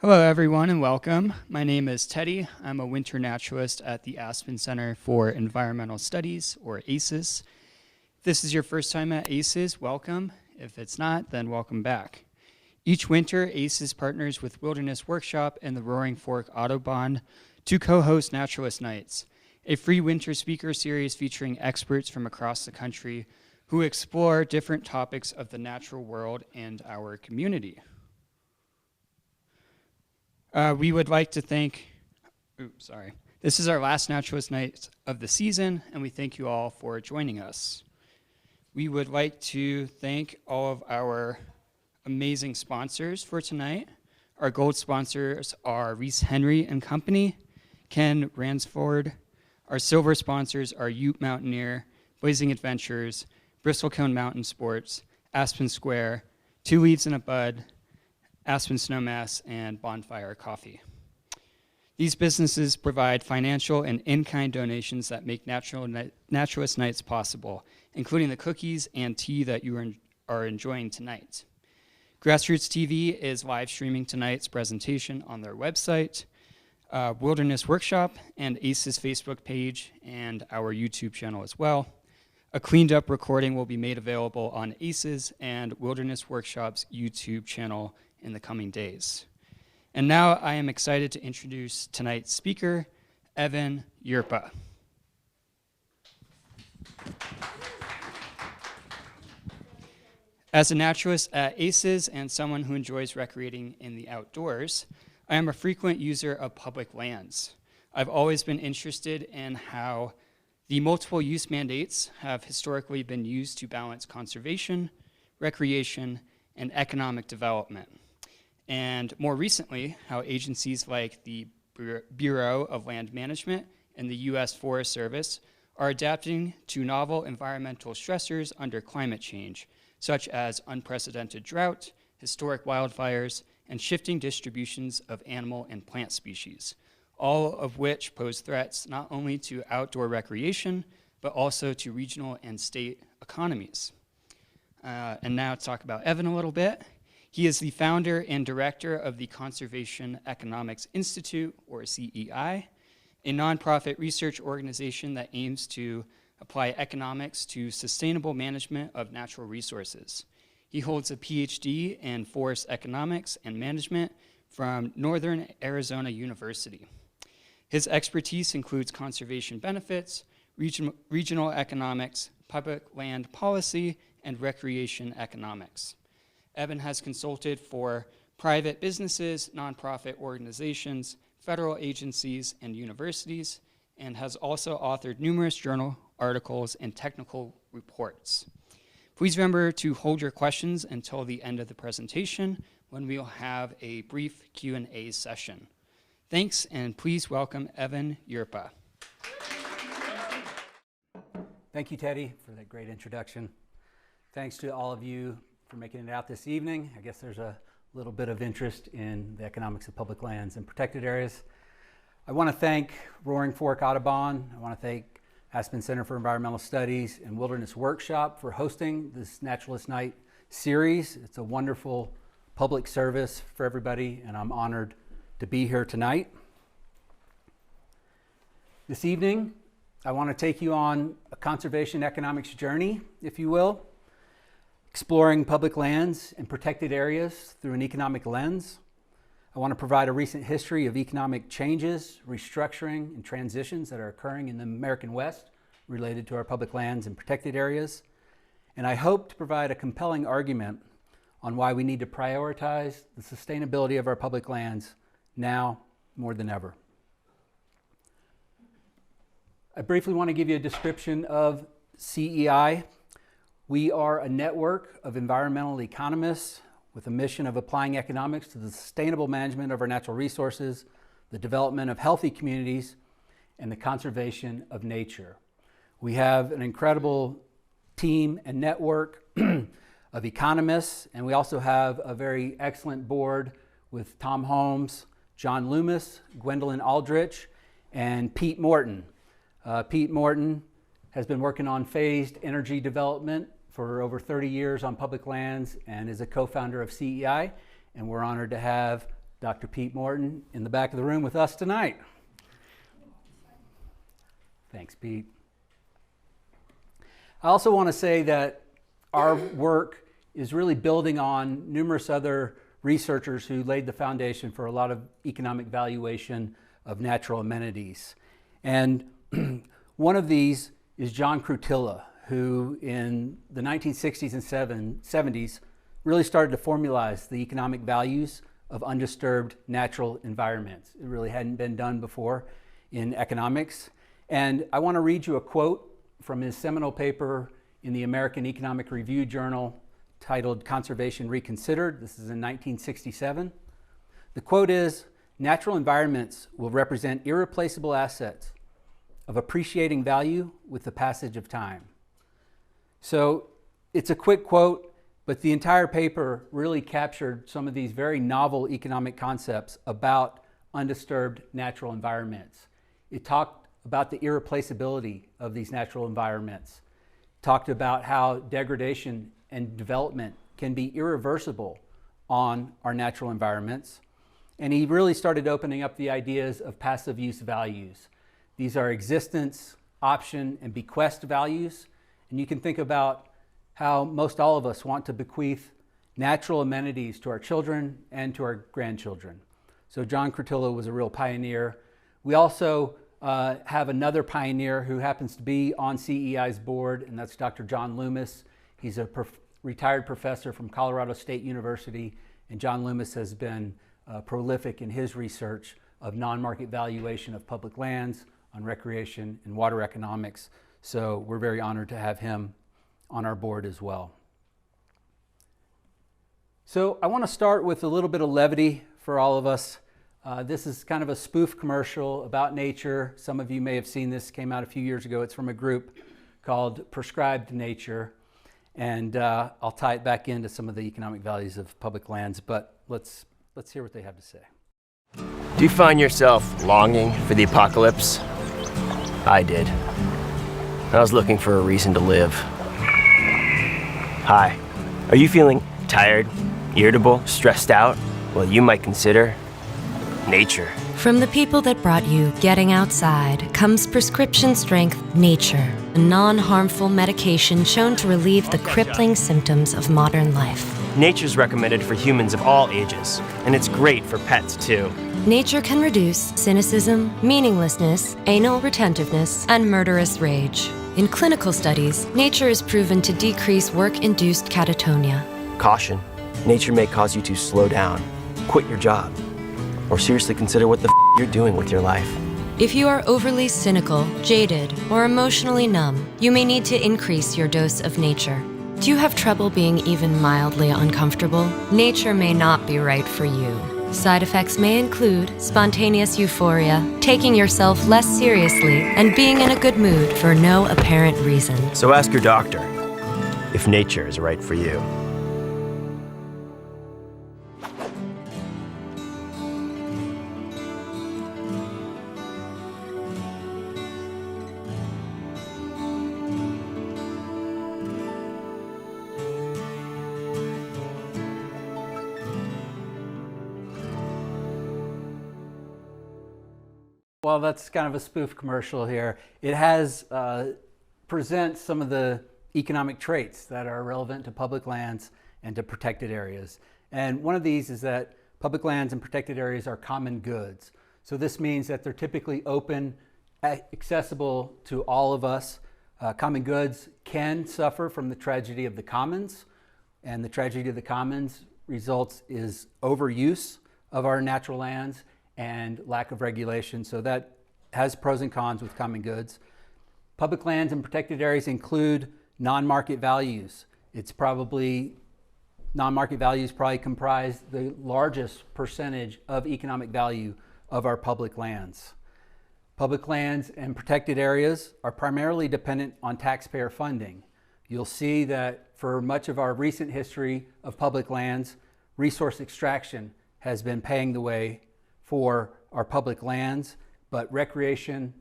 Hello, everyone, and welcome. My name is Teddy. I'm a winter naturalist at the Aspen Center for Environmental Studies, or ACES. If this is your first time at ACES, welcome. If it's not, then welcome back. Each winter, ACES partners with Wilderness Workshop and the Roaring Fork Audubon to co-host Naturalist Nights, a free winter speaker series featuring experts from across the country who explore different topics of the natural world and our community. We would like to thank, this is our last Naturalist Night of the season, and we thank you all for joining us. We would like to thank all of our amazing sponsors for tonight. Our gold sponsors are Reese Henry and Company, Ken Ransford. Our silver sponsors are Ute Mountaineer, Blazing Adventures, Bristlecone Mountain Sports, Aspen Square, Two Leaves in a Bud, Aspen Snowmass, and Bonfire Coffee. These businesses provide financial and in-kind donations that make Naturalist Nights possible, including the cookies and tea that you are enjoying tonight. Grassroots TV is live streaming tonight's presentation on their website, Wilderness Workshop, and ACES Facebook page, and our YouTube channel as well. A cleaned up recording will be made available on ACES and Wilderness Workshop's YouTube channel in the coming days. And now I am excited to introduce tonight's speaker, Evan Hjerpe. As a naturalist at ACES and someone who enjoys recreating in the outdoors, I am a frequent user of public lands. I've always been interested in how the multiple use mandates have historically been used to balance conservation, recreation, and economic development. And more recently, how agencies like the Bureau of Land Management and the U.S. Forest Service are adapting to novel environmental stressors under climate change, such as unprecedented drought, historic wildfires, and shifting distributions of animal and plant species, all of which pose threats not only to outdoor recreation, but also to regional and state economies. And now to talk about Evan a little bit. He is the founder and director of the Conservation Economics Institute, or CEI, a nonprofit research organization that aims to apply economics to sustainable management of natural resources. He holds a Ph.D. in forest economics and management from Northern Arizona University. His expertise includes conservation benefits, regional economics, public land policy, and recreation economics. Evan has consulted for private businesses, nonprofit organizations, federal agencies, and universities, and has also authored numerous journal articles and technical reports. Please remember to hold your questions until the end of the presentation, when we will have a brief Q&A session. Thanks, and please welcome Evan Hjerpe. Thank you, Teddy, for that great introduction. Thanks to all of you for making it out this evening. I guess there's a little bit of interest in the economics of public lands and protected areas. I want to thank Roaring Fork Audubon. I want to thank Aspen Center for Environmental Studies and Wilderness Workshop for hosting this Naturalist Night series. It's a wonderful public service for everybody, and I'm honored to be here tonight. This evening, I want to take you on a conservation economics journey, if you will, exploring public lands and protected areas through an economic lens. I want to provide a recent history of economic changes, restructuring, and transitions that are occurring in the American West related to our public lands and protected areas. And I hope to provide a compelling argument on why we need to prioritize the sustainability of our public lands now more than ever. I briefly want to give you a description of CEI. We are a network of environmental economists with a mission of applying economics to the sustainable management of our natural resources, the development of healthy communities, and the conservation of nature. We have an incredible team and network of economists, and we also have a very excellent board with Tom Holmes, John Loomis, Gwendolyn Aldrich, and Pete Morton. Pete Morton has been working on phased energy development for over 30 years on public lands and is a co-founder of CEI, and we're honored to have Dr. Pete Morton in the back of the room with us tonight. Thanks, Pete. I also want to say that our work is really building on numerous other researchers who laid the foundation for a lot of economic valuation of natural amenities. And one of these is John Crutilla, who in the 1960s and 70s really started to formalize the economic values of undisturbed natural environments. It really hadn't been done before in economics. And I want to read you a quote from his seminal paper in the American Economic Review Journal titled Conservation Reconsidered. This is in 1967. The quote is, "Natural environments will represent irreplaceable assets of appreciating value with the passage of time." So it's a quick quote, but the entire paper really captured some of these very novel economic concepts about undisturbed natural environments. It talked about the irreplaceability of these natural environments, talked about how degradation and development can be irreversible on our natural environments. And he really started opening up the ideas of passive use values. These are existence, option, and bequest values. And you can think about how most all of us want to bequeath natural amenities to our children and to our grandchildren. So John Crutilla was a real pioneer. We also have another pioneer who happens to be on CEI's board, and that's Dr. John Loomis. He's a retired professor from Colorado State University, and John Loomis has been prolific in his research of non-market valuation of public lands, on recreation and water economics. So we're very honored to have him on our board as well. So I want to start with a little bit of levity for all of us. This is kind of a spoof commercial about nature. Some of you may have seen this, came out a few years ago. It's from a group called Prescribed Nature. And I'll tie it back into some of the economic values of public lands, but let's hear what they have to say. Do you find yourself longing for the apocalypse? I did. I was looking for a reason to live. Hi. Are you feeling tired, irritable, stressed out? Well, you might consider nature. From the people that brought you Getting Outside comes prescription strength Nature, a non-harmful medication shown to relieve the crippling symptoms of modern life. Nature's recommended for humans of all ages, and it's great for pets too. Nature can reduce cynicism, meaninglessness, anal retentiveness, and murderous rage. In clinical studies, Nature is proven to decrease work-induced catatonia. Caution. Nature may cause you to slow down, quit your job, or seriously consider what the you're doing with your life. If you are overly cynical, jaded, or emotionally numb, you may need to increase your dose of Nature. Do you have trouble being even mildly uncomfortable? Nature may not be right for you. Side effects may include spontaneous euphoria, taking yourself less seriously, and being in a good mood for no apparent reason. So ask your doctor if nature is right for you. Well, that's kind of a spoof commercial here. It has presents some of the economic traits that are relevant to public lands and to protected areas. And one of these is that public lands and protected areas are common goods. So this means that they're typically open, accessible to all of us. Common goods can suffer from the tragedy of the commons, and the tragedy of the commons results is overuse of our natural lands and lack of regulation. So that has pros and cons with common goods. Public lands and protected areas include non-market values. Non-market values probably comprise the largest percentage of economic value of our public lands. Public lands and protected areas are primarily dependent on taxpayer funding. You'll see that for much of our recent history of public lands, resource extraction has been paying the way for our public lands, but recreation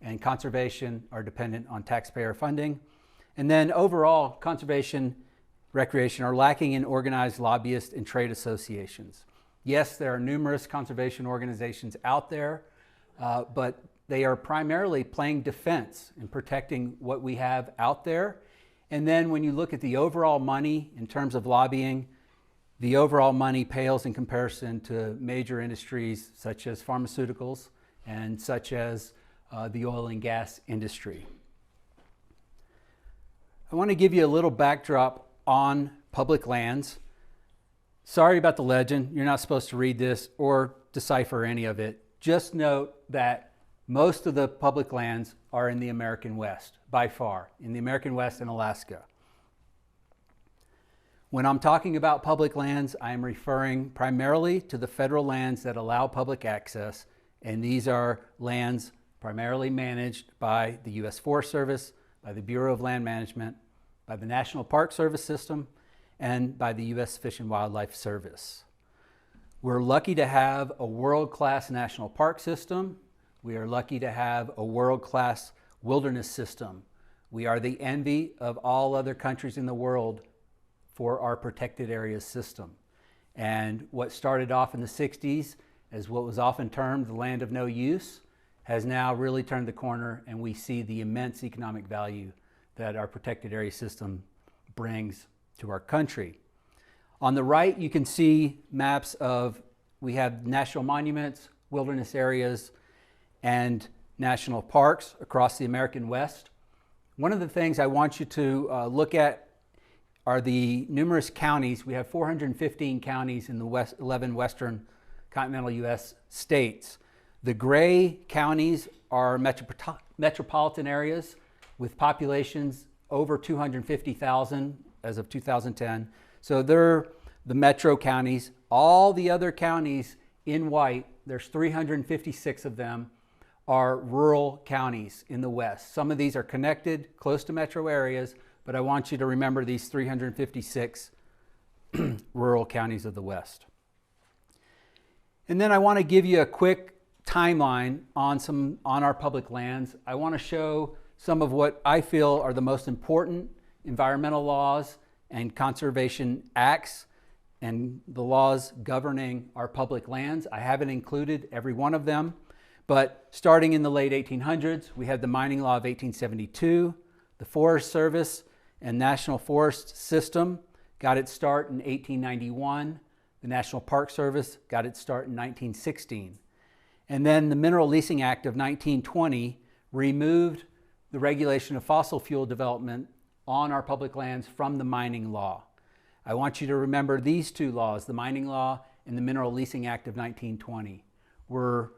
and conservation are dependent on taxpayer funding. And then overall, conservation, recreation are lacking in organized lobbyist and trade associations. Yes, there are numerous conservation organizations out there, but they are primarily playing defense and protecting what we have out there. And then when you look at the overall money in terms of lobbying, the overall money pales in comparison to major industries such as pharmaceuticals and such as the oil and gas industry. I want to give you a little backdrop on public lands. Sorry about the legend. You're not supposed to read this or decipher any of it. Just note that most of the public lands are in the American West, by far, in the American West and Alaska. When I'm talking about public lands, I am referring primarily to the federal lands that allow public access, and these are lands primarily managed by the U.S. Forest Service, by the Bureau of Land Management, by the National Park Service System, and by the U.S. Fish and Wildlife Service. We're lucky to have a world-class national park system. We are lucky to have a world-class wilderness system. We are the envy of all other countries in the world for our protected areas system. And what started off in the 60s as what was often termed the land of no use has now really turned the corner, and we see the immense economic value that our protected area system brings to our country. On the right, you can see maps of, we have national monuments, wilderness areas, and national parks across the American West. One of the things I want you to look at are the numerous counties. We have 415 counties in the 11 western continental U.S. states. The gray counties are metropolitan areas with populations over 250,000 as of 2010. So they're the metro counties. All the other counties in white, there's 356 of them, are rural counties in the West. Some of these are connected close to metro areas, but I want you to remember these 356 rural counties of the West. And then I want to give you a quick timeline on our public lands. I want to show some of what I feel are the most important environmental laws and conservation acts and the laws governing our public lands. I haven't included every one of them, but starting in the late 1800s, we had the mining law of 1872, the Forest Service and National Forest System got its start in 1891. The National Park Service got its start in 1916. And then the Mineral Leasing Act of 1920 removed the regulation of fossil fuel development on our public lands from the mining law. I want you to remember these two laws, the mining law and the Mineral Leasing Act of 1920. Were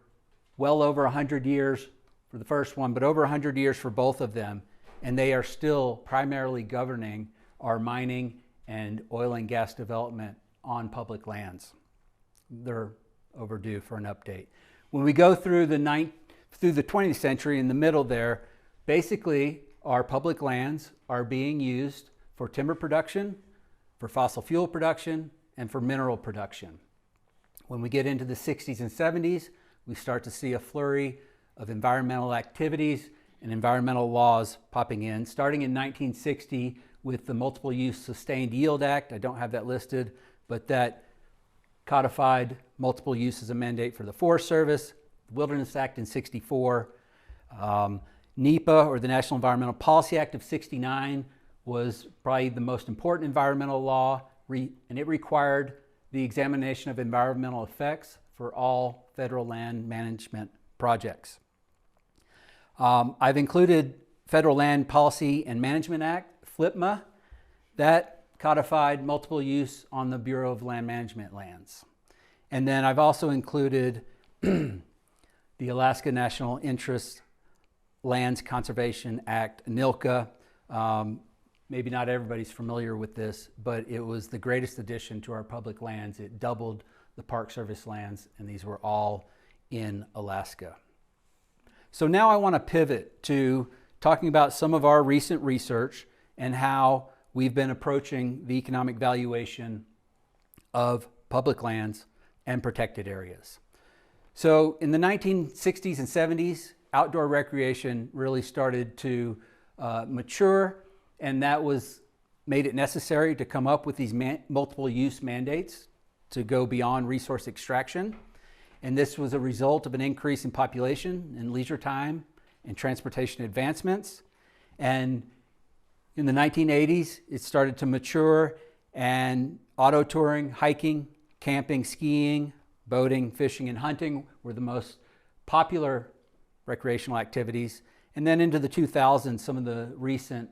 well over 100 years for the first one, but over 100 years for both of them. And they are still primarily governing our mining and oil and gas development on public lands. They're overdue for an update. When we go through the 20th century, in the middle there, basically our public lands are being used for timber production, for fossil fuel production, and for mineral production. When we get into the 60s and 70s, we start to see a flurry of environmental activities and environmental laws popping in, starting in 1960 with the Multiple Use Sustained Yield Act. I don't have that listed, but that codified multiple use as a mandate for the Forest Service, the Wilderness Act in 64, NEPA, or the National Environmental Policy Act of 69, was probably the most important environmental law, and it required the examination of environmental effects for all federal land management projects. I've included Federal Land Policy and Management Act, FLPMA, that codified multiple use on the Bureau of Land Management lands. And then I've also included the Alaska National Interest Lands Conservation Act, ANILCA. Maybe not everybody's familiar with this, but it was the greatest addition to our public lands. It doubled the Park Service lands, and these were all in Alaska. So now I want to pivot to talking about some of our recent research and how we've been approaching the economic valuation of public lands and protected areas. So in the 1960s and 70s, outdoor recreation really started to mature, and that made it necessary to come up with these multiple use mandates to go beyond resource extraction. And this was a result of an increase in population and leisure time and transportation advancements. And in the 1980s, it started to mature, and auto touring, hiking, camping, skiing, boating, fishing, and hunting were the most popular recreational activities. And then into the 2000s, some of the recent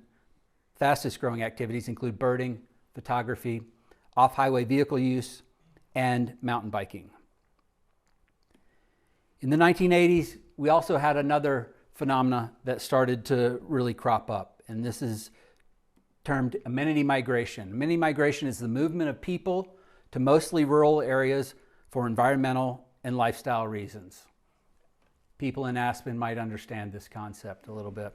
fastest growing activities include birding, photography, off-highway vehicle use, and mountain biking. In the 1980s, we also had another phenomena that started to really crop up, and this is termed amenity migration. Amenity migration is the movement of people to mostly rural areas for environmental and lifestyle reasons. People in Aspen might understand this concept a little bit.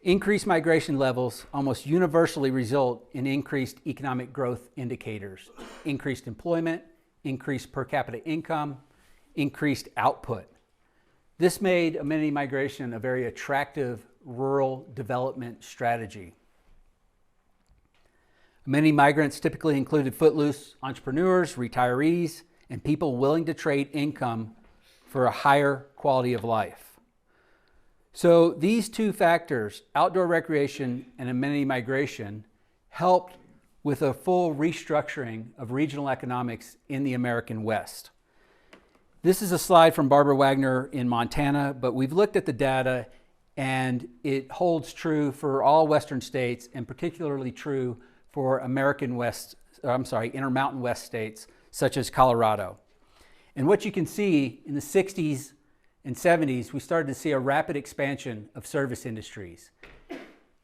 Increased migration levels almost universally result in increased economic growth indicators, increased employment, increased per capita income, increased output. This made amenity migration a very attractive rural development strategy. Amenity migrants typically included footloose entrepreneurs, retirees, and people willing to trade income for a higher quality of life. So these two factors, outdoor recreation and amenity migration, helped with a full restructuring of regional economics in the American West. This is a slide from Barbara Wagner in Montana, but we've looked at the data and it holds true for all Western states, and particularly true for Intermountain West states such as Colorado. And what you can see in the 60s and 70s, we started to see a rapid expansion of service industries.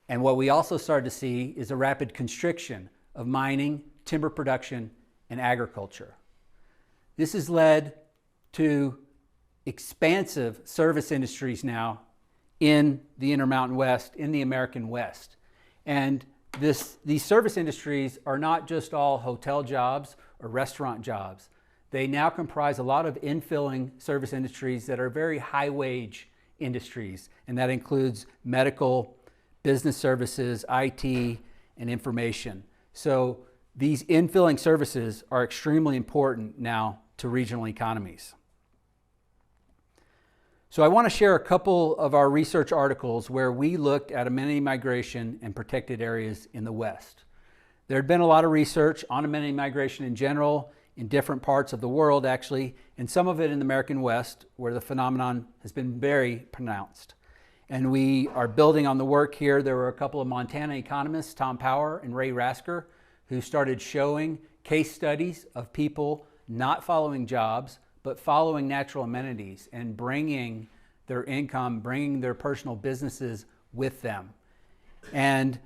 And what we also started to see is a rapid constriction of mining, timber production, and agriculture. This has led to expansive service industries now in the Intermountain West, in the American West. And these service industries are not just all hotel jobs or restaurant jobs. They now comprise a lot of infilling service industries that are very high wage industries, and that includes medical, business services, IT, and information. So these infilling services are extremely important now to regional economies. So I want to share a couple of our research articles where we looked at amenity migration and protected areas in the West. There had been a lot of research on amenity migration in general in different parts of the world, actually, and some of it in the American West, where the phenomenon has been very pronounced. And we are building on the work here. There were a couple of Montana economists, Tom Power and Ray Rasker, who started showing case studies of people not following jobs, but following natural amenities and bringing their income, bringing their personal businesses with them. And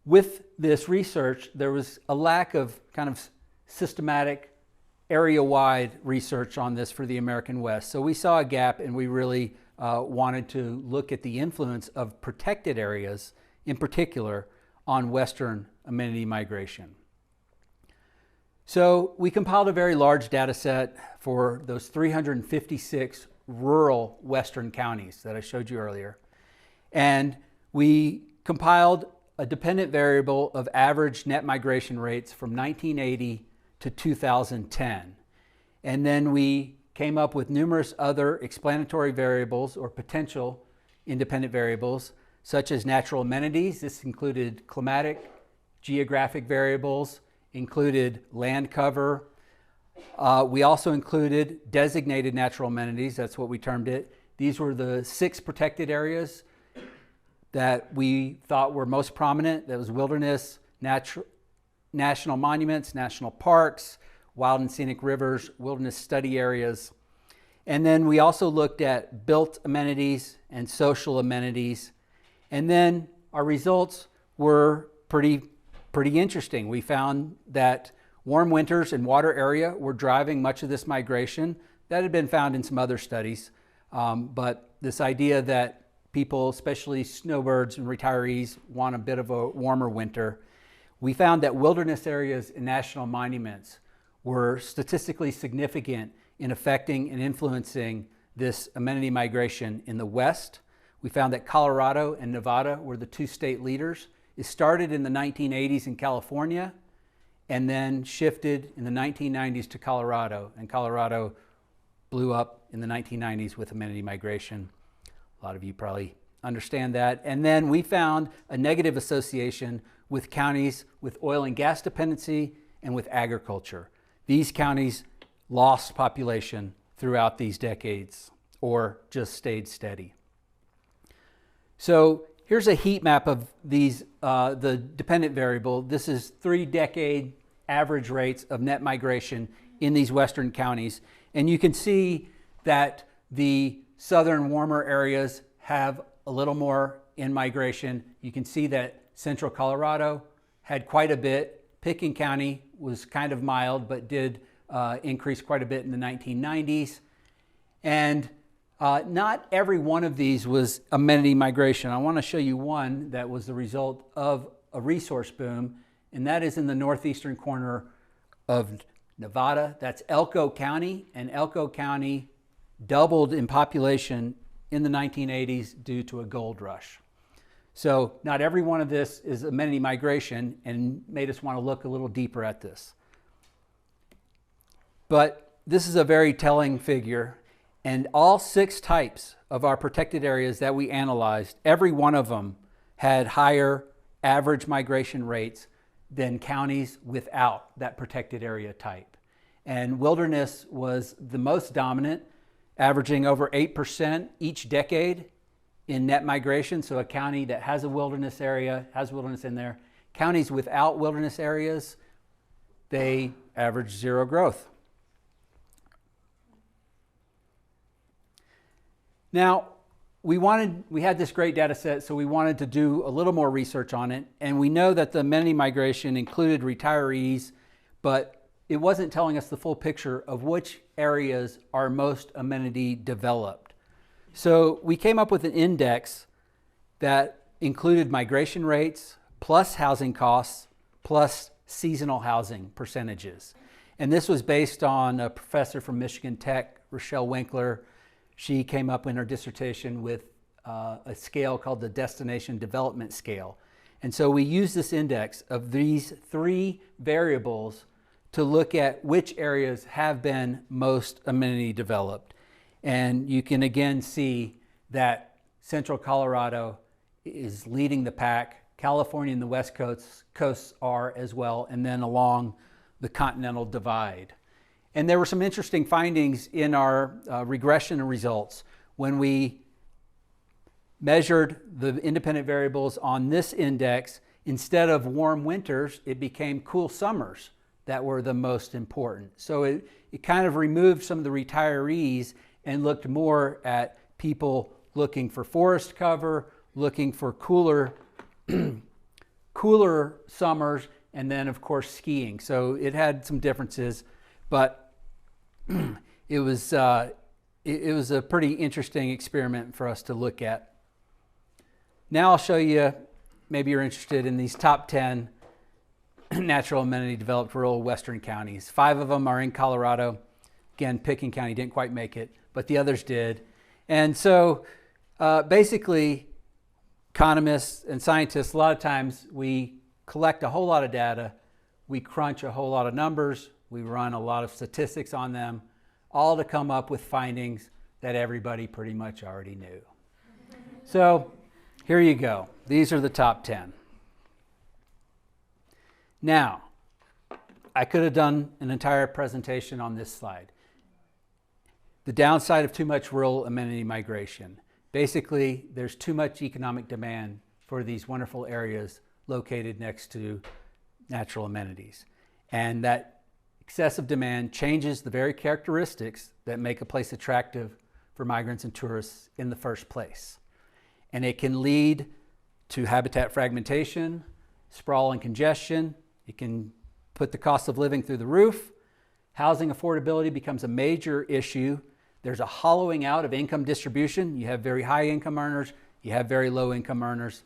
with this research, there was a lack of kind of systematic, area-wide research on this for the American West. So we saw a gap, and we really wanted to look at the influence of protected areas, in particular, on Western amenity migration. So we compiled a very large data set for those 356 rural Western counties that I showed you earlier. And we compiled a dependent variable of average net migration rates from 1980 to 2010. And then we came up with numerous other explanatory variables or potential independent variables, such as natural amenities. This included climatic, geographic variables, included land cover. We also included designated natural amenities. That's what we termed it. These were the 6 protected areas that we thought were most prominent. That was wilderness, national monuments, national parks, wild and scenic rivers, wilderness study areas. And then we also looked at built amenities and social amenities. And then our results were pretty interesting. We found that warm winters and water area were driving much of this migration. That had been found in some other studies. But this idea that people, especially snowbirds and retirees, want a bit of a warmer winter. We found that wilderness areas and national monuments were statistically significant in affecting and influencing this amenity migration in the West. We found that Colorado and Nevada were the 2 state leaders. It started in the 1980s in California, and then shifted in the 1990s to Colorado, and Colorado blew up in the 1990s with amenity migration. A lot of you probably understand that. And then we found a negative association with counties with oil and gas dependency and with agriculture. These counties lost population throughout these decades or just stayed steady. So here's a heat map of these, the dependent variable. This is 3-decade average rates of net migration in these western counties. And you can see that the southern warmer areas have a little more in migration. You can see that central Colorado had quite a bit. Pickens County was kind of mild, but did increase quite a bit in the 1990s. And not every one of these was amenity migration. I want to show you one that was the result of a resource boom, and that is in the northeastern corner of Nevada. That's Elko County, and Elko County doubled in population in the 1980s due to a gold rush. So not every one of this is amenity migration, and made us want to look a little deeper at this. But this is a very telling figure, and all 6 types of our protected areas that we analyzed, every one of them had higher average migration rates than counties without that protected area type. And wilderness was the most dominant, averaging over 8% each decade in net migration. So a county that has a wilderness area, has wilderness in there. Counties without wilderness areas, they average 0 growth. Now, we had this great data set, so we wanted to do a little more research on it. And we know that the amenity migration included retirees, but it wasn't telling us the full picture of which areas are most amenity developed. So we came up with an index that included migration rates, plus housing costs, plus seasonal housing percentages. And this was based on a professor from Michigan Tech, Rochelle Winkler. She came up in her dissertation with a scale called the Destination Development Scale. And so we use this index of these 3 variables to look at which areas have been most amenity developed. And you can again see that central Colorado is leading the pack. California and the West coasts are as well, and then along the Continental Divide. And there were some interesting findings in our regression results when we measured the independent variables on this index. Instead of warm winters, it became cool summers that were the most important. So it kind of removed some of the retirees and looked more at people looking for forest cover, looking for cooler summers, and then of course skiing. So it had some differences, but it was a pretty interesting experiment for us to look at. Now I'll show you, maybe you're interested in these top 10 natural amenity developed rural western counties. 5 of them are in Colorado. Again, Pickens County didn't quite make it, but the others did. And so basically, economists and scientists, a lot of times we collect a whole lot of data, we crunch a whole lot of numbers, we run a lot of statistics on them, all to come up with findings that everybody pretty much already knew. So here you go. These are the top 10. Now, I could have done an entire presentation on this slide. The downside of too much rural amenity migration. Basically, there's too much economic demand for these wonderful areas located next to natural amenities. And that excessive demand changes the very characteristics that make a place attractive for migrants and tourists in the first place. And it can lead to habitat fragmentation, sprawl and congestion. It can put the cost of living through the roof. Housing affordability becomes a major issue. There's a hollowing out of income distribution. You have very high income earners, you have very low income earners.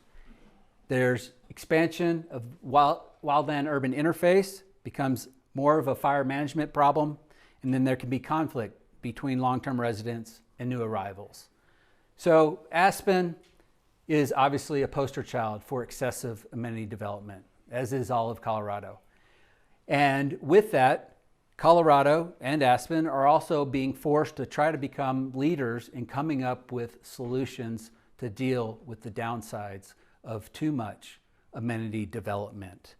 There's expansion of wildland-urban interface, becomes more of a fire management problem, and then there can be conflict between long-term residents and new arrivals. So Aspen is obviously a poster child for excessive amenity development, as is all of Colorado. And with that, Colorado and Aspen are also being forced to try to become leaders in coming up with solutions to deal with the downsides of too much amenity development.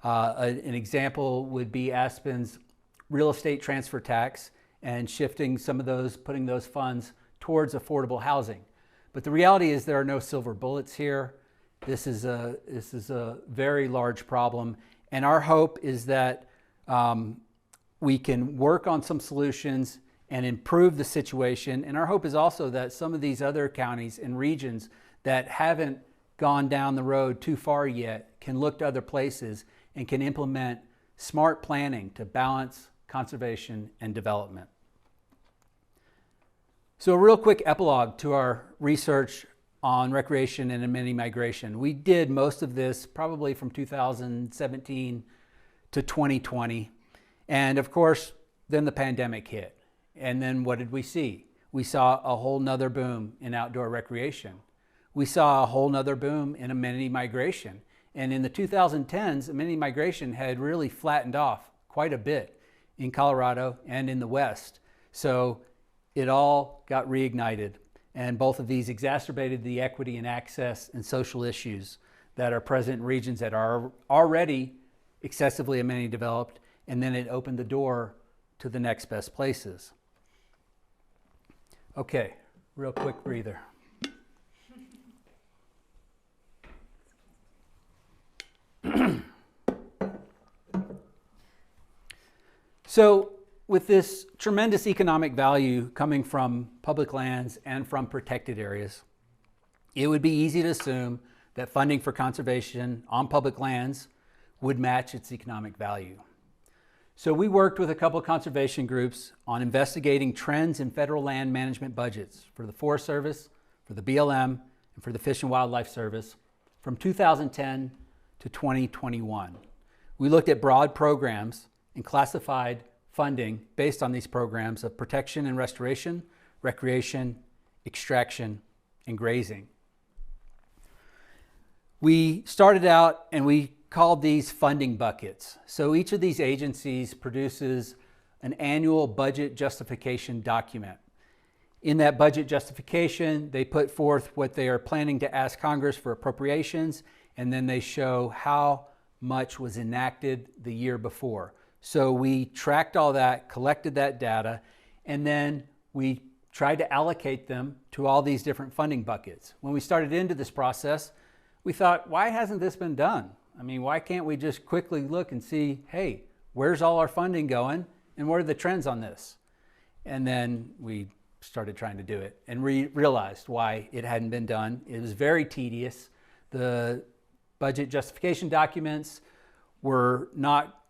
An example would be Aspen's real estate transfer tax and shifting some of those, putting those funds towards affordable housing. But the reality is there are no silver bullets here. This is a very large problem. And our hope is that we can work on some solutions and improve the situation. And our hope is also that some of these other counties and regions that haven't gone down the road too far yet can look to other places and can implement smart planning to balance conservation and development. So a real quick epilogue to our research on recreation and amenity migration. We did most of this probably from 2017 to 2020. And of course, then the pandemic hit. And then what did we see? We saw a whole nother boom in outdoor recreation. We saw a whole nother boom in amenity migration. And in the 2010s, amenity migration had really flattened off quite a bit in Colorado and in the West. So it all got reignited. And both of these exacerbated the equity and access and social issues that are present in regions that are already excessively amenity developed. And then it opened the door to the next best places. Okay, real quick breather. So with this tremendous economic value coming from public lands and from protected areas, it would be easy to assume that funding for conservation on public lands would match its economic value. So we worked with a couple of conservation groups on investigating trends in federal land management budgets for the Forest Service, for the BLM, and for the Fish and Wildlife Service from 2010 to 2021. We looked at broad programs and classified funding based on these programs of protection and restoration, recreation, extraction, and grazing. We started out and we called these funding buckets. So each of these agencies produces an annual budget justification document. In that budget justification, they put forth what they are planning to ask Congress for appropriations, and then they show how much was enacted the year before. So we tracked all that, collected that data, and then we tried to allocate them to all these different funding buckets. When we started into this process, we thought, why hasn't this been done? I mean, why can't we just quickly look and see, hey, where's all our funding going and what are the trends on this? And then we started trying to do it and realized why it hadn't been done. It was very tedious. The budget justification documents were not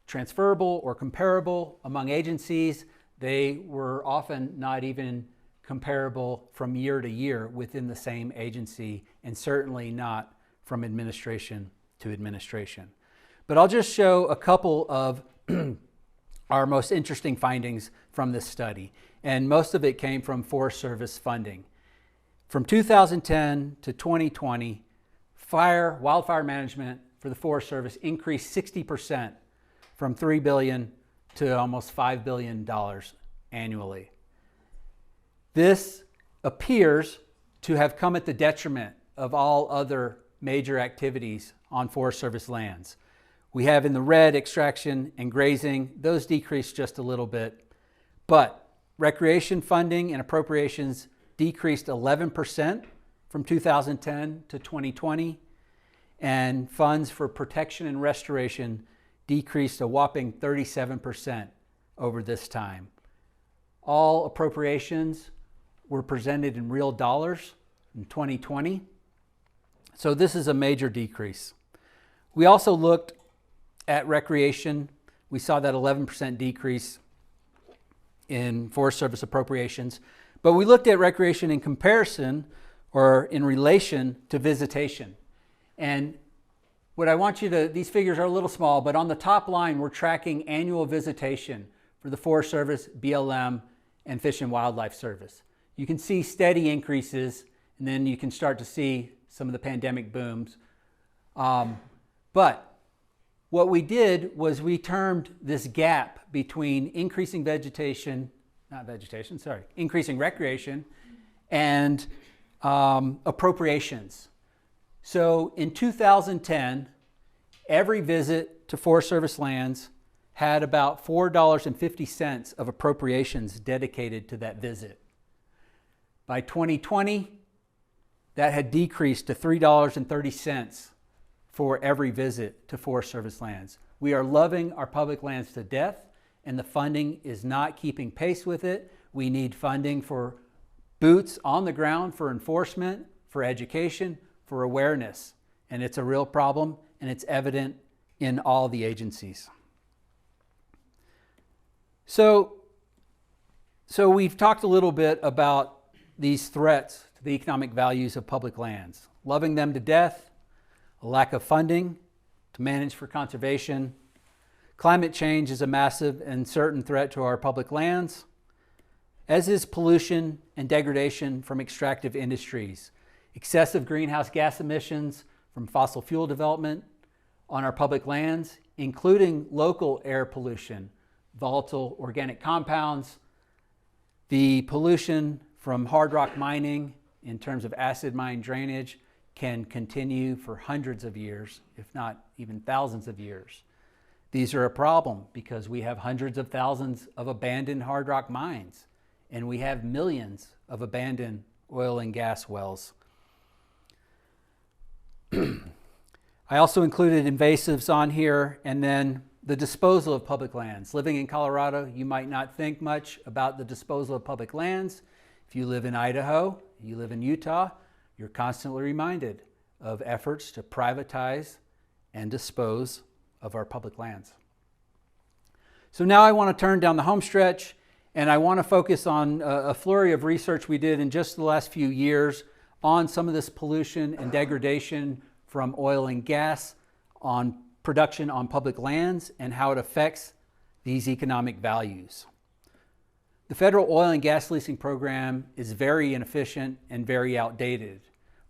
transferable or comparable among agencies. They were often not even comparable from year to year within the same agency, and certainly not from administration to administration. But I'll just show a couple of our most interesting findings from this study, and most of it came from Forest Service funding. From 2010 to 2020, wildfire management for the Forest Service increased 60%, from $3 billion to almost $5 billion annually. This appears to have come at the detriment of all other major activities on Forest Service lands. We have in the red extraction and grazing. Those decreased just a little bit, but recreation funding and appropriations decreased 11% from 2010 to 2020, and funds for protection and restoration decreased a whopping 37% over this time. All appropriations were presented in real dollars in 2020. So this is a major decrease. We also looked at recreation. We saw that 11% decrease in Forest Service appropriations, but we looked at recreation in comparison or in relation to visitation. And what I want you to, these figures are a little small, but on the top line, we're tracking annual visitation for the Forest Service, BLM, and Fish and Wildlife Service. You can see steady increases, and then you can start to see some of the pandemic booms. But What we did was we termed this gap between increasing increasing recreation and appropriations. So in 2010, every visit to Forest Service lands had about $4.50 of appropriations dedicated to that visit. By 2020, that had decreased to $3.30 for every visit to Forest Service lands. We are loving our public lands to death, and the funding is not keeping pace with it. We need funding for boots on the ground, for enforcement, for education, for awareness. And it's a real problem, and it's evident in all the agencies. So we've talked a little bit about these threats to the economic values of public lands. Loving them to death, a lack of funding to manage for conservation. Climate change is a massive and certain threat to our public lands, as is pollution and degradation from extractive industries. Excessive greenhouse gas emissions from fossil fuel development on our public lands, including local air pollution, volatile organic compounds, the pollution from hard rock mining in terms of acid mine drainage can continue for hundreds of years, if not even thousands of years. These are a problem because we have hundreds of thousands of abandoned hard rock mines, and we have millions of abandoned oil and gas wells. I also included invasives on here, and then the disposal of public lands. Living in Colorado, you might not think much about the disposal of public lands. If you live in Idaho, you live in Utah, you're constantly reminded of efforts to privatize and dispose of our public lands. So now I want to turn down the home stretch, and I want to focus on a flurry of research we did in just the last few years on some of this pollution and degradation from oil and gas on production on public lands and how it affects these economic values. The federal oil and gas leasing program is very inefficient and very outdated.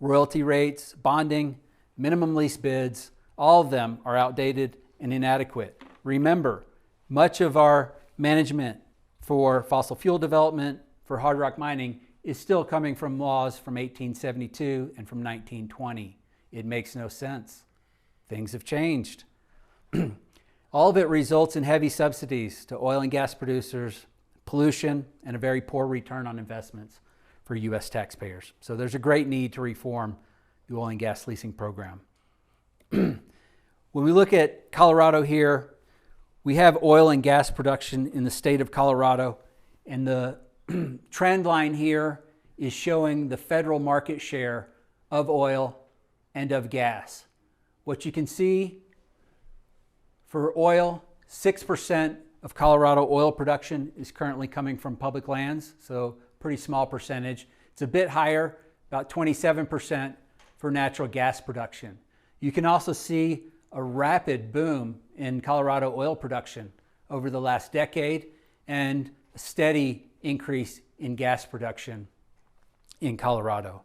Royalty rates, bonding, minimum lease bids, all of them are outdated and inadequate. Remember, much of our management for fossil fuel development, for hard rock mining, is still coming from laws from 1872 and from 1920. It makes no sense. Things have changed. All of it results in heavy subsidies to oil and gas producers, pollution, and a very poor return on investments for U.S. taxpayers. So there's a great need to reform the oil and gas leasing program. When we look at Colorado here, we have oil and gas production in the state of Colorado, and the trend line here is showing the federal market share of oil and of gas. What you can see for oil, 6% of Colorado oil production is currently coming from public lands, so pretty small percentage. It's a bit higher, about 27% for natural gas production. You can also see a rapid boom in Colorado oil production over the last decade and a steady increase in gas production in Colorado.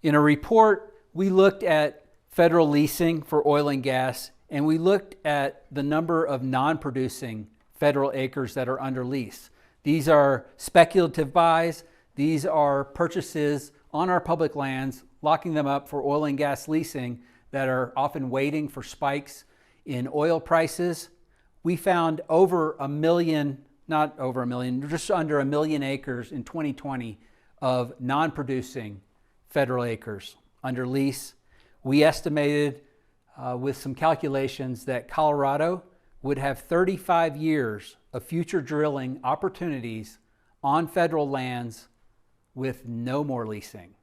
In a report, we looked at federal leasing for oil and gas, and we looked at the number of non-producing federal acres that are under lease. These are speculative buys. These are purchases on our public lands, locking them up for oil and gas leasing that are often waiting for spikes in oil prices. We found over a million, not over a million, just under a million acres in 2020 of non-producing federal acres under lease. We estimated with some calculations that Colorado would have 35 years of future drilling opportunities on federal lands with no more leasing.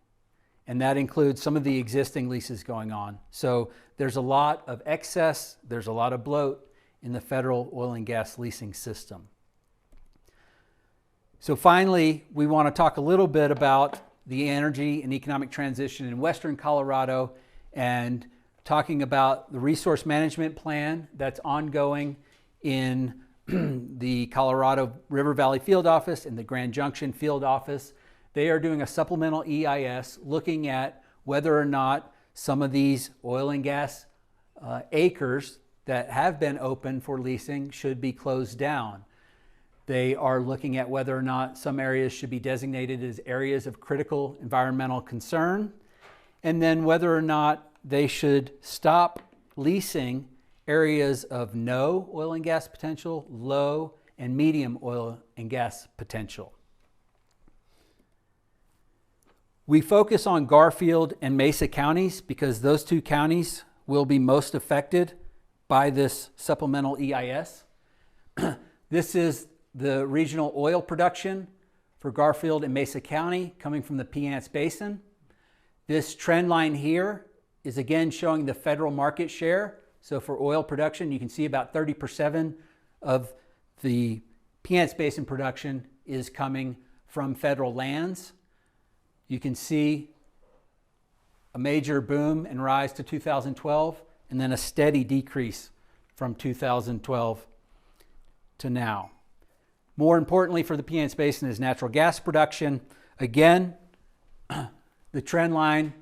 And that includes some of the existing leases going on. So there's a lot of excess, there's a lot of bloat in the federal oil and gas leasing system. So finally, we want to talk a little bit about the energy and economic transition in Western Colorado and talking about the resource management plan that's ongoing in the Colorado River Valley Field Office and the Grand Junction Field Office. They are doing a supplemental EIS looking at whether or not some of these oil and gas acres that have been open for leasing should be closed down. They are looking at whether or not some areas should be designated as areas of critical environmental concern, and then whether or not they should stop leasing areas of no oil and gas potential, low and medium oil and gas potential. We focus on Garfield and Mesa counties because those two counties will be most affected by this supplemental EIS. This is the regional oil production for Garfield and Mesa County coming from the Piceance Basin. This trend line here is again showing the federal market share. So for oil production, you can see about 30% of the Piceance Basin production is coming from federal lands. You can see a major boom and rise to 2012, and then a steady decrease from 2012 to now. More importantly for the Piceance Basin is natural gas production. Again, the trend line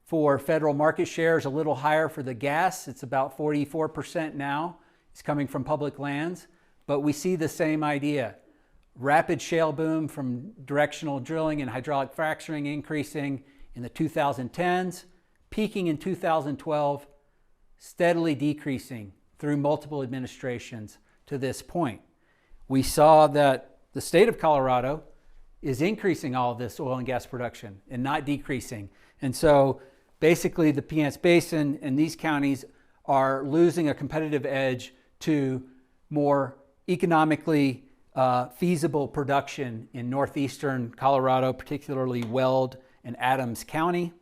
for federal market share is a little higher for the gas. It's about 44% now. It's coming from public lands, but we see the same idea. Rapid shale boom from directional drilling and hydraulic fracturing increasing in the 2010s, peaking in 2012, steadily decreasing through multiple administrations to this point. We saw that the state of Colorado is increasing all of this oil and gas production and not decreasing. And so basically the Piceance Basin and these counties are losing a competitive edge to more economically feasible production in northeastern Colorado, particularly Weld and Adams County.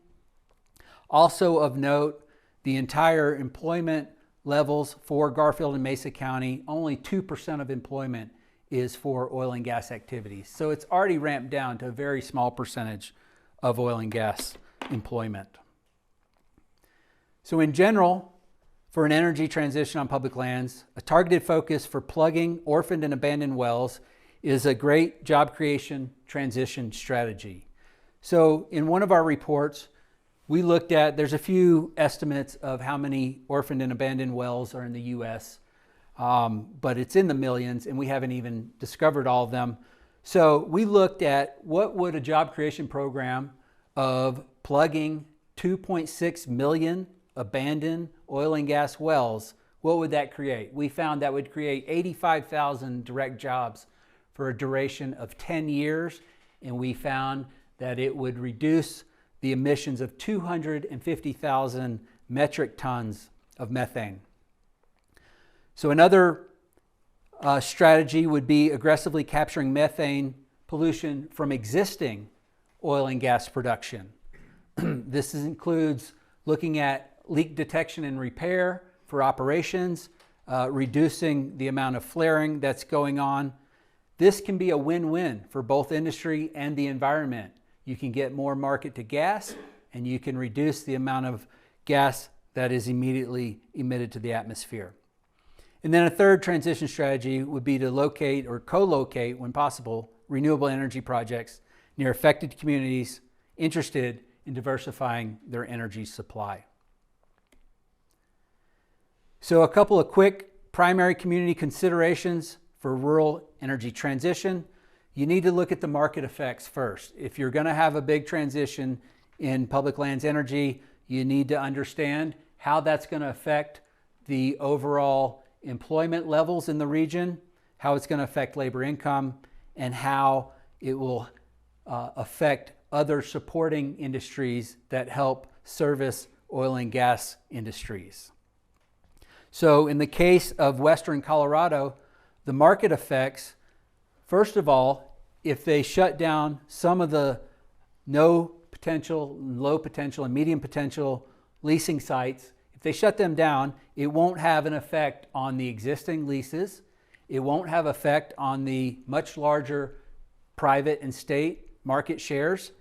Also of note, the entire employment levels for Garfield and Mesa County, only 2% of employment is for oil and gas activities. So it's already ramped down to a very small percentage of oil and gas employment. So in general, for an energy transition on public lands, a targeted focus for plugging orphaned and abandoned wells is a great job creation transition strategy. So in one of our reports, we looked at, there's a few estimates of how many orphaned and abandoned wells are in the US, but it's in the millions and we haven't even discovered all of them. So we looked at what would a job creation program of plugging 2.6 million abandoned oil and gas wells, what would that create? We found that would create 85,000 direct jobs for a duration of 10 years, and we found that it would reduce the emissions of 250,000 metric tons of methane. So another strategy would be aggressively capturing methane pollution from existing oil and gas production. This includes looking at leak detection and repair for operations, reducing the amount of flaring that's going on. This can be a win-win for both industry and the environment. You can get more market to gas, and you can reduce the amount of gas that is immediately emitted to the atmosphere. And then a third transition strategy would be to locate or co-locate, when possible, renewable energy projects near affected communities interested in diversifying their energy supply. So a couple of quick primary community considerations for rural energy transition. You need to look at the market effects first. If you're going to have a big transition in public lands energy, you need to understand how that's going to affect the overall employment levels in the region, how it's going to affect labor income, and how it will affect other supporting industries that help service oil and gas industries. So in the case of Western Colorado, the market effects, first of all, if they shut down some of the no potential, low potential, and medium potential leasing sites, if they shut them down, it won't have an effect on the existing leases. It won't have effect on the much larger private and state market shares,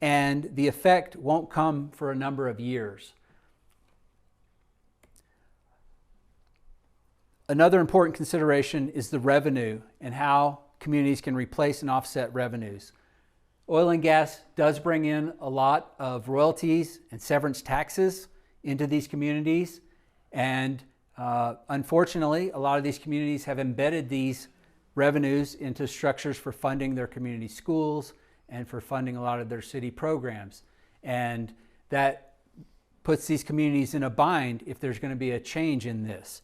and the effect won't come for a number of years. Another important consideration is the revenue and how communities can replace and offset revenues. Oil and gas does bring in a lot of royalties and severance taxes into these communities, and Unfortunately, a lot of these communities have embedded these revenues into structures for funding their community schools and for funding a lot of their city programs. And that puts these communities in a bind if there's going to be a change in this.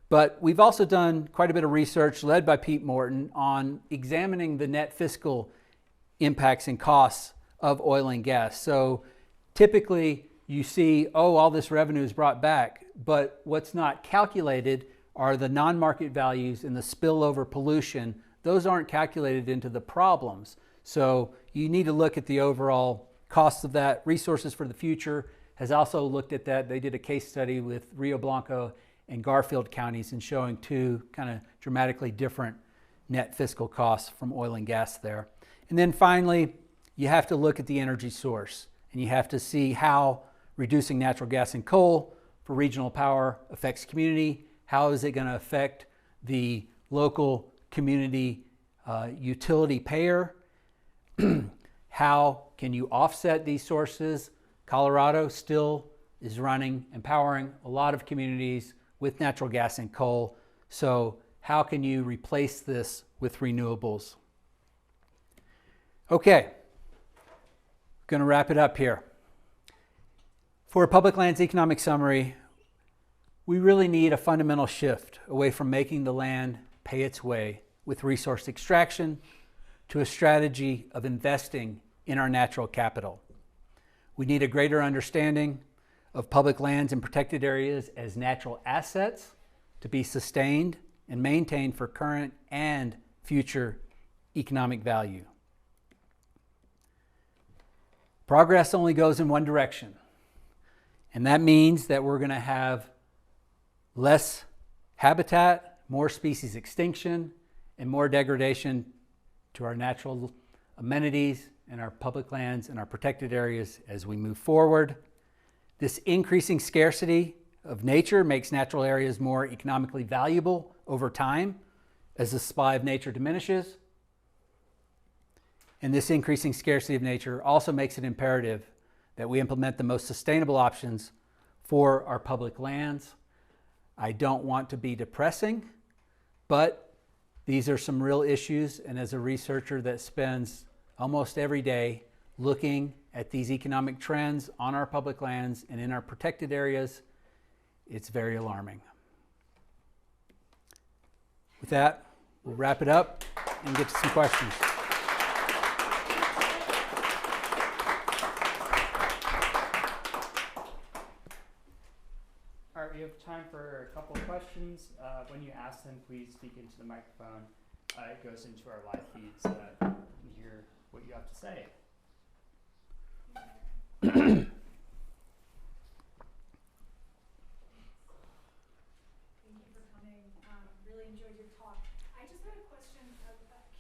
But we've also done quite a bit of research led by Pete Morton on examining the net fiscal impacts and costs of oil and gas. So typically you see, oh, all this revenue is brought back, but what's not calculated are the non-market values and the spillover pollution. Those aren't calculated into the problems. So you need to look at the overall costs of that. Resources for the Future has also looked at that. They did a case study with Rio Blanco and Garfield counties and showing two kind of dramatically different net fiscal costs from oil and gas there. And then finally, you have to look at the energy source, and you have to see how reducing natural gas and coal for regional power affects community. How is it going to affect the local community utility payer? How can you offset these sources? Colorado still is running and powering a lot of communities with natural gas and coal. So how can you replace this with renewables? Okay, going to wrap it up here. For a public lands economic summary, we really need a fundamental shift away from making the land pay its way with resource extraction to a strategy of investing in our natural capital. We need a greater understanding of public lands and protected areas as natural assets to be sustained and maintained for current and future economic value. Progress only goes in one direction, and that means that we're going to have less habitat, more species extinction, and more degradation to our natural amenities and our public lands and our protected areas as we move forward. This increasing scarcity of nature makes natural areas more economically valuable over time as the supply of nature diminishes. And this increasing scarcity of nature also makes it imperative that we implement the most sustainable options for our public lands. I don't want to be depressing, but these are some real issues. And as a researcher that spends almost every day looking at these economic trends on our public lands and in our protected areas, it's very alarming. With that, we'll wrap it up and get to some questions. All right, we have time for a couple of questions. When you ask them, please speak into the microphone. It goes into our live feed so that we can hear what you have to say. Thank you for coming. Really enjoyed your talk. I just had a question.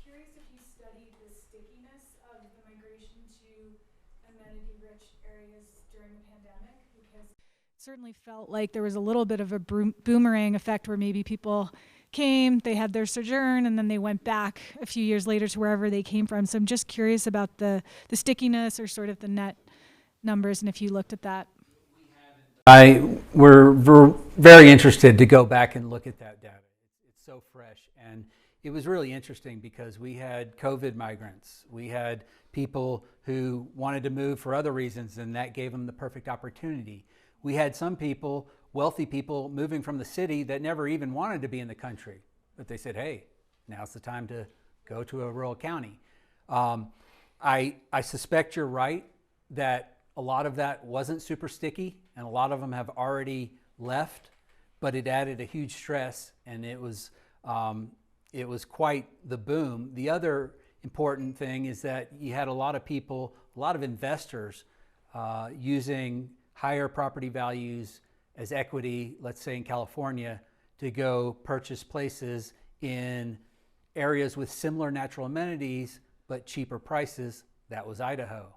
Curious if you studied the stickiness of the migration to amenity-rich areas during the pandemic, because it certainly felt like there was a little bit of a boomerang effect where maybe people came, they had their sojourn, and then they went back a few years later to wherever they came from. So I'm just curious about the stickiness or sort of the net numbers, and if you looked at that. We're very interested to go back and look at that data. It's so fresh, and it was really interesting because we had COVID migrants. We had people who wanted to move for other reasons, and that gave them the perfect opportunity. We had some people, wealthy people, moving from the city that never even wanted to be in the country, but they said, hey, now's the time to go to a rural county. I suspect you're right that a lot of that wasn't super sticky, and a lot of them have already left, but it added a huge stress, and it was quite the boom. The other important thing is that you had a lot of people, a lot of investors using higher property values as equity, let's say in California, to go purchase places in areas with similar natural amenities but cheaper prices. That was Idaho.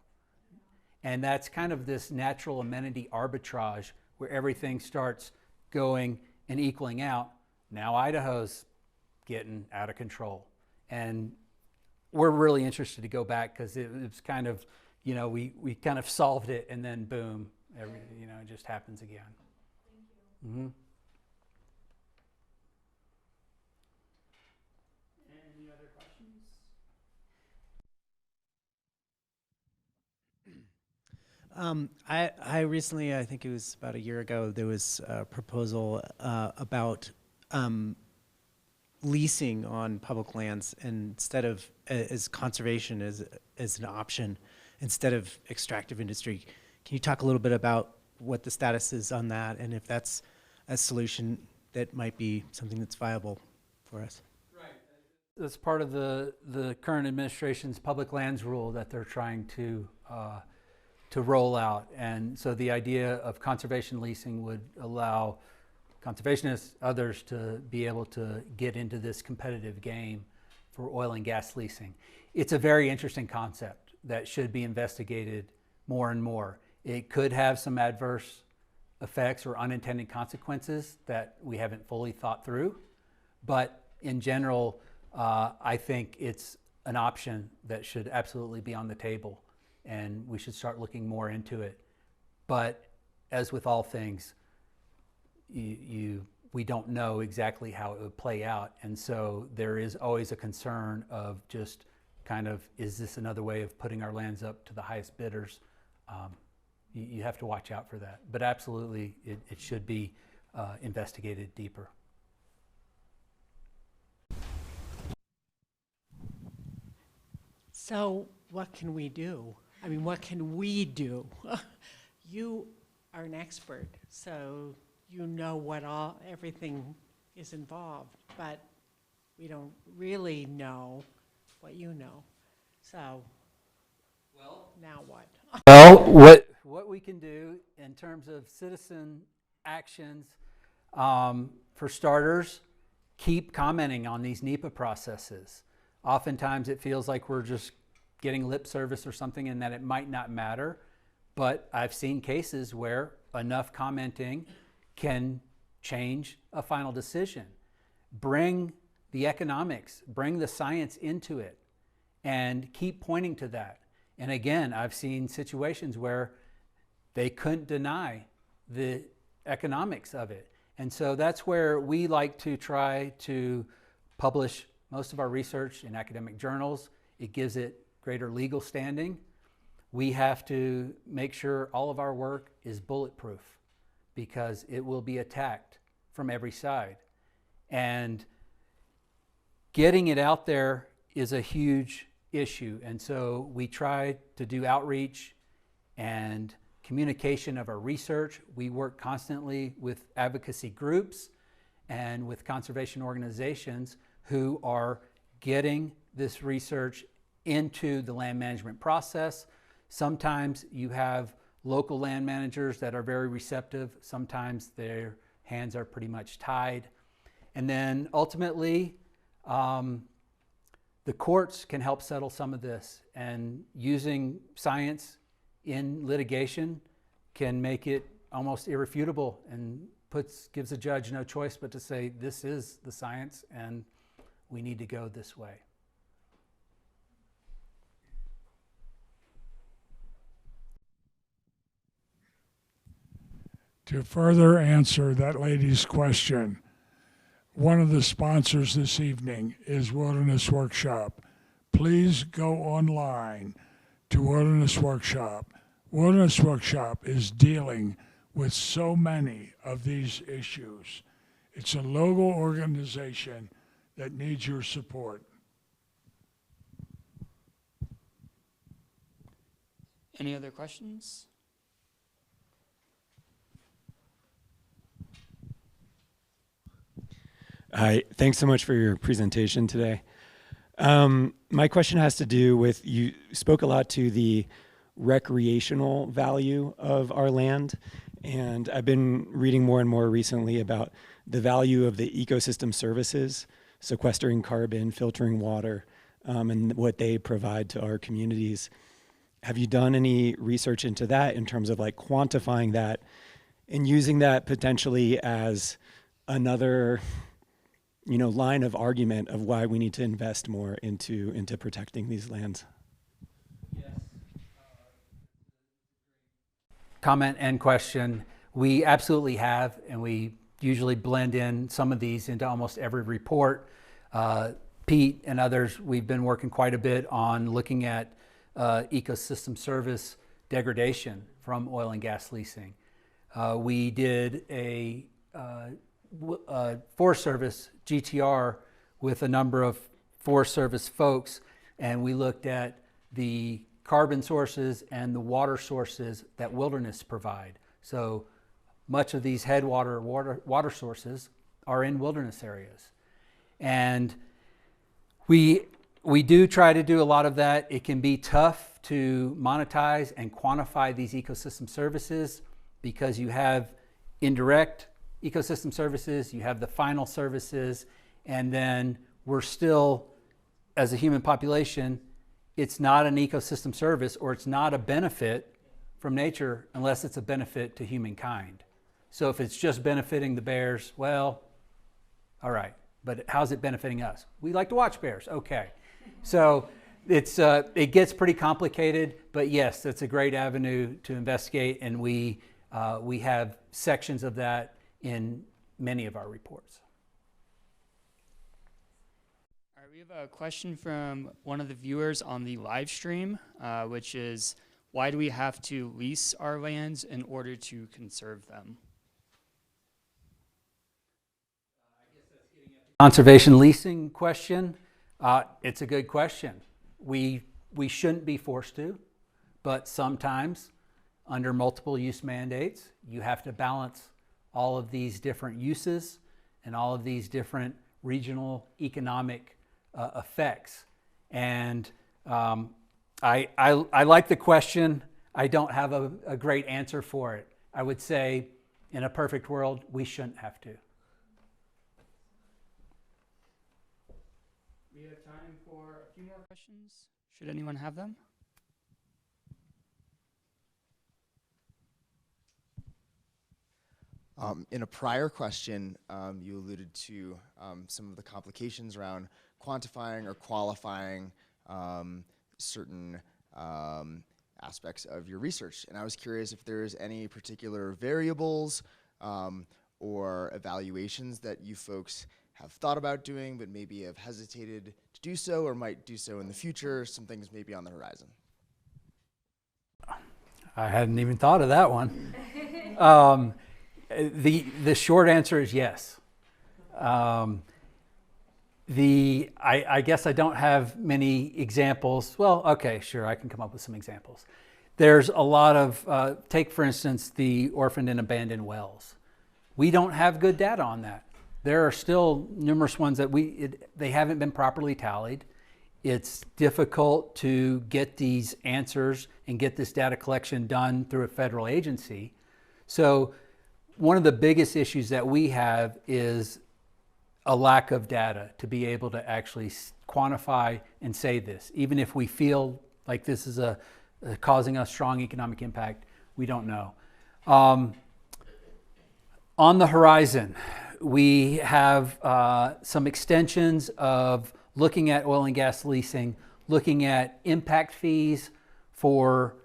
And that's kind of this natural amenity arbitrage where everything starts going and equaling out. Now Idaho's getting out of control. And we're really interested to go back because it was kind of, we kind of solved it, and then boom, it just happens again. Thank you. Mm-hmm. I recently, I think it was about a year ago, there was a proposal about leasing on public lands, and instead of as conservation as an option instead of extractive industry. Can you talk a little bit about what the status is on that, and if that's a solution that might be something that's viable for us? That's part of the current administration's public lands rule that they're trying to roll out. And so the idea of conservation leasing would allow conservationists, others, to be able to get into this competitive game for oil and gas leasing. It's a very interesting concept that should be investigated more and more. It could have some adverse effects or unintended consequences that we haven't fully thought through, but in general, I think it's an option that should absolutely be on the table, and we should start looking more into it. But as with all things, we don't know exactly how it would play out, and so there is always a concern of just kind of, is this another way of putting our lands up to the highest bidders? You have to watch out for that, but absolutely it should be investigated deeper. So what can we do? I mean, what can we do? You are an expert, so you know what everything is involved, but we don't really know what you know. So, well, now what? Well, what we can do in terms of citizen actions, for starters, keep commenting on these NEPA processes. Oftentimes it feels like we're just getting lip service or something, and that it might not matter. But I've seen cases where enough commenting can change a final decision. Bring the economics, bring the science into it, and keep pointing to that. And again, I've seen situations where they couldn't deny the economics of it. And so that's where we like to try to publish most of our research in academic journals. It gives it greater legal standing. We have to make sure all of our work is bulletproof, because it will be attacked from every side. And getting it out there is a huge issue. And so we try to do outreach and communication of our research. We work constantly with advocacy groups and with conservation organizations who are getting this research into the land management process. Sometimes you have local land managers that are very receptive. Sometimes their hands are pretty much tied. And then ultimately, the courts can help settle some of this, and using science in litigation can make it almost irrefutable and gives a judge no choice but to say, this is the science and we need to go this way. To further answer that lady's question, one of the sponsors this evening is Wilderness Workshop. Please go online to Wilderness Workshop. Wilderness Workshop is dealing with so many of these issues. It's a local organization that needs your support. Any other questions? Hi, thanks so much for your presentation today. My question has to do with, you spoke a lot to the recreational value of our land, and I've been reading more and more recently about the value of the ecosystem services, sequestering carbon, filtering water, and what they provide to our communities. Have you done any research into that in terms of like quantifying that and using that potentially as another line of argument of why we need to invest more into protecting these lands? Yes. Comment and question. We absolutely have, and we usually blend in some of these into almost every report. Pete and others, we've been working quite a bit on looking at ecosystem service degradation from oil and gas leasing. We did a Forest Service GTR with a number of Forest Service folks, and we looked at the carbon sources and the water sources that wilderness provide. So much of these headwater water sources are in wilderness areas. And we do try to do a lot of that. It can be tough to monetize and quantify these ecosystem services because you have indirect ecosystem services, you have the final services, and then we're still, as a human population, it's not an ecosystem service or it's not a benefit from nature unless it's a benefit to humankind. So if it's just benefiting the bears, well, all right, but how's it benefiting us? We like to watch bears, okay. So it gets pretty complicated, but yes, that's a great avenue to investigate, and we have sections of that in many of our reports. All right, we have a question from one of the viewers on the live stream, which is, why do we have to lease our lands in order to conserve them? Conservation leasing question. It's a good question. We shouldn't be forced to, but sometimes under multiple use mandates, you have to balance all of these different uses and all of these different regional economic effects. And I like the question. I don't have a great answer for it. I would say in a perfect world, we shouldn't have to. We have time for a few more questions. Should anyone have them? In a prior question, you alluded to some of the complications around quantifying or qualifying certain aspects of your research. And I was curious if there's any particular variables or evaluations that you folks have thought about doing, but maybe have hesitated to do so or might do so in the future, some things maybe on the horizon. I hadn't even thought of that one. The short answer is yes. I guess I don't have many examples. Well, okay, sure, I can come up with some examples. There's a lot of, take for instance, the orphaned and abandoned wells. We don't have good data on that. There are still numerous ones that they haven't been properly tallied. It's difficult to get these answers and get this data collection done through a federal agency. So one of the biggest issues that we have is a lack of data to be able to actually quantify and say this. Even if we feel like this is causing us strong economic impact, we don't know. On the horizon, we have some extensions of looking at oil and gas leasing, looking at impact fees for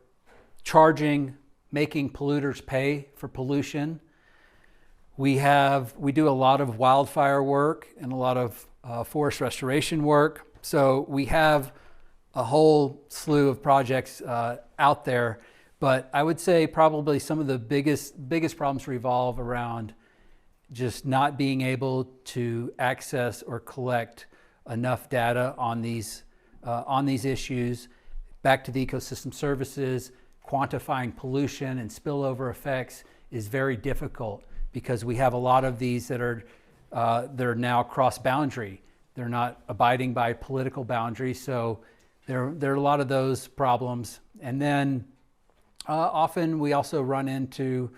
making polluters pay for pollution. We do a lot of wildfire work and a lot of forest restoration work. So we have a whole slew of projects out there, but I would say probably some of the biggest problems revolve around just not being able to access or collect enough data on these issues. Back to the ecosystem services, quantifying pollution and spillover effects is very difficult because we have a lot of these that are now cross-boundary. They're not abiding by political boundaries, so there are a lot of those problems. And then often we also run into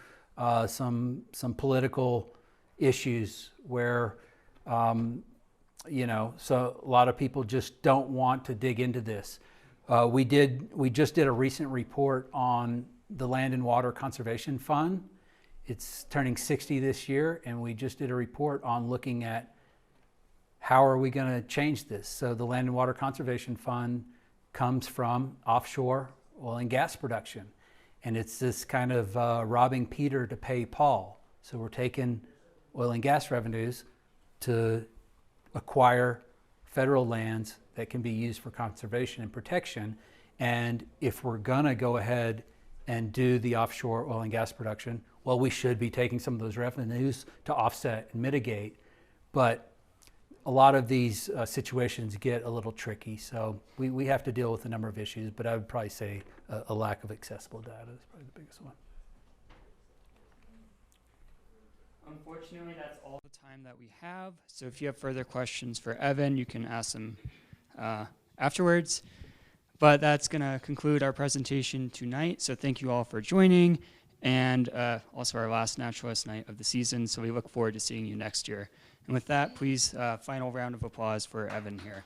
some political issues where so a lot of people just don't want to dig into this. We just did a recent report on the Land and Water Conservation Fund. It's turning 60 this year, and we just did a report on looking at how are we going to change this. So the Land and Water Conservation Fund comes from offshore oil and gas production, and it's this kind of robbing Peter to pay Paul. So we're taking oil and gas revenues to acquire federal lands that can be used for conservation and protection. And if we're gonna go ahead and do the offshore oil and gas production. Well, we should be taking some of those revenues to offset and mitigate, but a lot of these situations get a little tricky, so we have to deal with a number of issues, but I would probably say a lack of accessible data is probably the biggest one. Unfortunately, that's all the time that we have. So if you have further questions for Evan, you can ask them afterwards. But that's going to conclude our presentation tonight. So thank you all for joining, and also our last Naturalist night of the season. So we look forward to seeing you next year. And with that, please, final round of applause for Evan here.